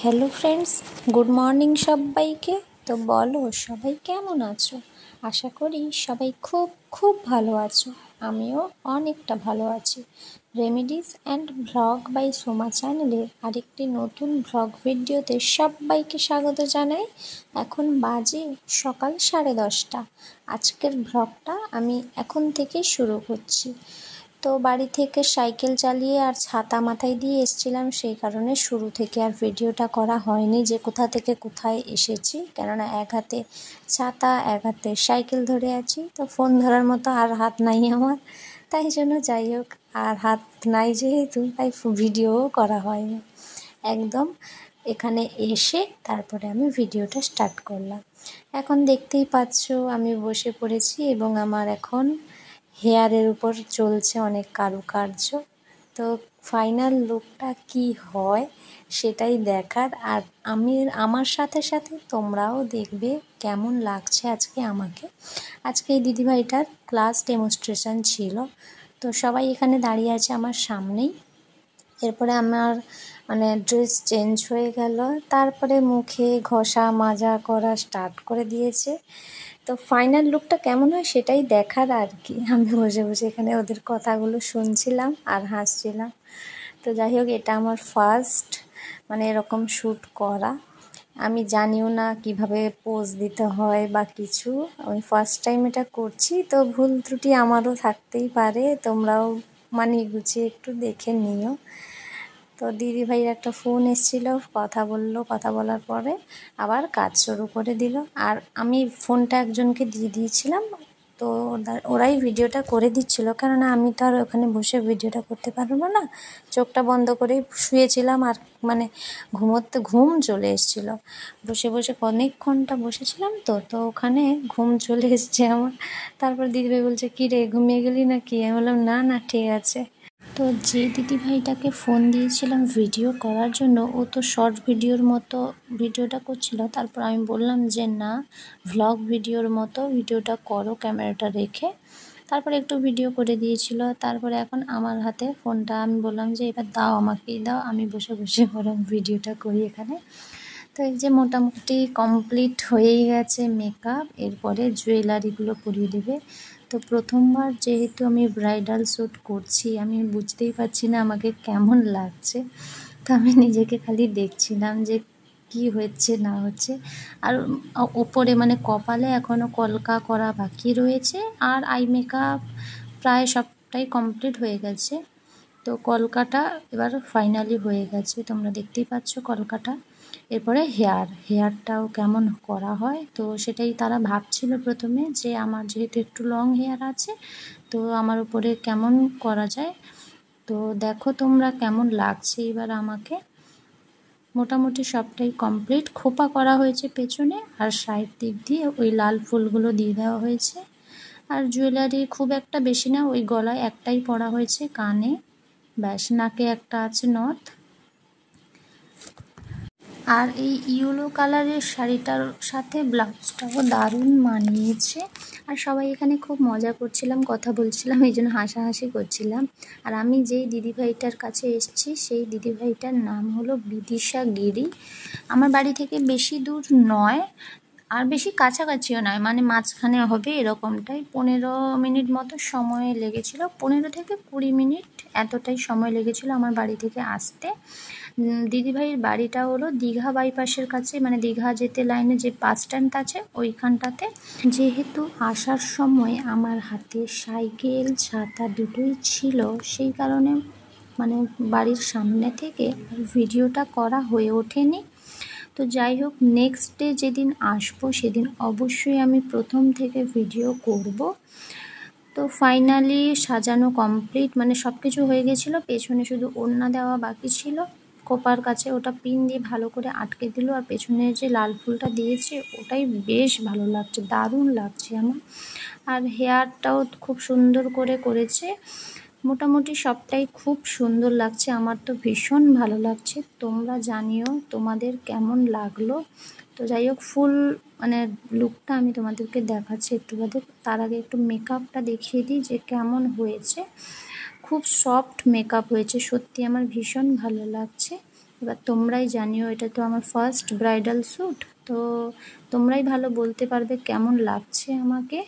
Hello friends, good morning সবাইকে। তো বলো, সবাই কেমন আছো? আশা করি সবাই খুব খুব ভালো আছো। আমিও অনেকটা ভালো আছি। Remedies and vlog by Soma চ্যানেলে আরেকটি নতুন ভ্লগ ভিডিওতে সবাইকে স্বাগত জানাই। এখন বাজে সকাল 10:30। আজকের ভ্লগটা আমি এখন থেকে শুরু করছি। তো বাড়ি থেকে সাইকেল চালিয়ে আর ছাতা মাথায় দিয়ে এসেছিলাম, সেই কারণে শুরু থেকে আর ভিডিওটা করা হয়নি যে কোথা থেকে কোথায় এসেছি, কেননা এক হাতে ছাতা এক হাতে সাইকেল ধরে আছি, তো ফোন ধরার মতো আর হাত নাই আমার, তাই জন্য যাই হোক, আর হাত নাই যেহেতু তাই ভিডিও করা হয়নি। একদম এখানে এসে তারপরে আমি ভিডিওটা স্টার্ট করলাম। এখন দেখতেই পাচ্ছ আমি বসে পড়েছি এবং আমার এখন হেয়ারের উপর চলছে অনেক কারুকার্য। তো ফাইনাল লুকটা কি হয় সেটাই দেখার, আর আমার সাথে সাথে তোমরাও দেখবে কেমন লাগছে আজকে আমাকে। আজকে এই দিদিভাইটার ক্লাস ডেমনস্ট্রেশন ছিল, তো সবাই এখানে দাঁড়িয়ে আছে আমার সামনেই। এরপরে আমার ড্রেস চেঞ্জ হয়ে গেল, তারপরে মুখে ঘষা মাজা করা স্টার্ট করে দিয়েছে। তো ফাইনাল লুকটা কেমন হয় সেটাই দেখার আর কি। আমি বসে বসে এখানে ওদের কথাগুলো শুনছিলাম আর হাসছিলাম। তো যাই হোক, এটা আমার ফার্স্ট এরকম শ্যুট করা। আমি জানিও না কিভাবে পোজ দিতে হয় বা কিছু, আমি ফার্স্ট টাইম এটা করছি, তো ভুল ত্রুটি আমারও থাকতেই পারে, তোমরাও মানিয়ে গুছিয়ে একটু দেখে নিও। তো দিদিভাইয়ের একটা ফোন এসেছিলো, কথা বললো, কথা বলার পরে আবার কাজ শুরু করে দিল। আর আমি ফোনটা একজনকে দিয়ে দিয়েছিলাম, তো ওরাই ভিডিওটা করে দিচ্ছিলো, কেননা আমি তো আর ওখানে বসে ভিডিওটা করতে পারবো না। চোখটা বন্ধ করেই শুয়েছিলাম, আর ঘুম চলে এসেছিলো। বসে বসে অনেকক্ষণটা বসেছিলাম, তো ওখানে ঘুম চলে এসছে আমার। তারপর দিদিভাই বলছে, কী রে, ঘুমিয়ে গেলি নাকি? আমি বললাম না না, ঠিক আছে। তো যে দিদিভাইটাকে ফোন দিয়েছিলাম ভিডিও করার জন্য, ও তো শর্ট ভিডিওর মতো ভিডিওটা করছিল। তারপর আমি বললাম যে না, ভ্লগ ভিডিওর মতো ভিডিওটা করো ক্যামেরাটা রেখে। তারপরে একটু ভিডিও করে দিয়েছিল। তারপরে এখন আমার হাতে ফোনটা, আমি বললাম যে এবার দাও, আমাকেই দাও, আমি বসে বসে বরং ভিডিওটা করি এখানে। তো এই যে মোটামুটি কমপ্লিট হয়েই গেছে মেকআপ। এরপরে জুয়েলারিগুলো পরিয়ে দেবে। তো প্রথমবার যেহেতু আমি ব্রাইডাল শ্যুট করছি, আমি বুঝতেই পারছি না আমাকে কেমন লাগছে। তো আমি নিজেকে খালি দেখছিলাম যে কি হচ্ছে না হচ্ছে। আর ওপরে কপালে এখনও কলকা করা বাকি রয়েছে, আর আই মেকআপ প্রায় সবটাই কমপ্লিট হয়ে গেছে। তো কলকাটা এবার ফাইনালি হয়ে গেছে, তোমরা দেখতেই পাচ্ছ কলকাটা। এরপরে হেয়ারটাও কেমন করা হয়, তো সেটাই তারা ভাবছিল প্রথমে, যে আমার যেহেতু একটু লং হেয়ার আছে, তো আমার উপরে কেমন করা যায়। তো দেখো তোমরা কেমন লাগছে এবার আমাকে। মোটামুটি সবটাই কমপ্লিট। খোপা করা হয়েছে পেছনে, আর সাইড দিক দিয়ে ওই লাল ফুলগুলো দিয়ে দেওয়া হয়েছে। আর জুয়েলারি খুব একটা বেশি না, ওই গলায় একটাই পরা হয়েছে, কানে ব্যাস, নাকে একটা আছে নথ। আর এই ইয়েলো কালারের শাড়িটার সাথে ব্লাউজটাও দারুণ মানিয়েছে। আর সবাই এখানে খুব মজা করছিলাম, কথা বলছিলাম, এই জন্য হাসাহাসি করছিলাম। আর আমি যেই দিদিভাইটার কাছে এসেছি, সেই দিদিভাইটার নাম হলো বিদিশা গিরি। আমার বাড়ি থেকে বেশি দূর নয়, আর বেশি কাছাকাছিও নয়, মাঝখানে হবে এরকমটাই। 15 মিনিট মতো সময় লেগেছিল, 15 থেকে 20 মিনিট এতটাই সময় লেগেছিল আমার বাড়ি থেকে আসতে। দিদিভাইয়ের বাড়িটা হলো দীঘা বাইপাসের কাছে, দীঘা যেতে লাইনে যে বাস স্ট্যান্ড আছে ওইখানটাতে। যেহেতু আসার সময় আমার হাতে সাইকেল ছাতা দুটোই ছিল, সেই কারণে বাড়ির সামনে থেকে ভিডিওটা করা হয়ে ওঠেনি। তো যাই হোক, নেক্সট ডে যেদিন আসবো সেদিন অবশ্যই আমি প্রথম থেকে ভিডিও করব। তো ফাইনালি সাজানো কমপ্লিট, সব কিছু হয়ে গেছিলো, পেছনে শুধু ওড়না দেওয়া বাকি ছিল। কোপার কাছে ওটা পিন দিয়ে ভালো করে আটকে দিল, আর পেছনে যে লাল ফুলটা দিয়েছে ওটাই বেশ ভালো লাগছে, দারুণ লাগছে আমার। আর হেয়ারটাও খুব সুন্দর করে করেছে। মোটামুটি সবটাই খুব সুন্দর লাগছে, আমার তো ভীষণ ভালো লাগছে। তোমরা জানিও তোমাদের কেমন লাগলো। তো যাই হোক, ফুল লুকটা আমি তোমাদেরকে দেখাচ্ছি একটু বাদে। তার আগে একটু মেকআপটা দেখিয়ে দিই যে কেমন হয়েছে। খুব সফট মেকআপ হয়েছে, সত্যি আমার ভীষণ ভালো লাগছে। এবার তোমরাই জানিও, এটা তো আমার ফার্স্ট ব্রাইডাল শ্যুট, তো তোমরাই ভালো বলতে পারবে কেমন লাগছে আমাকে।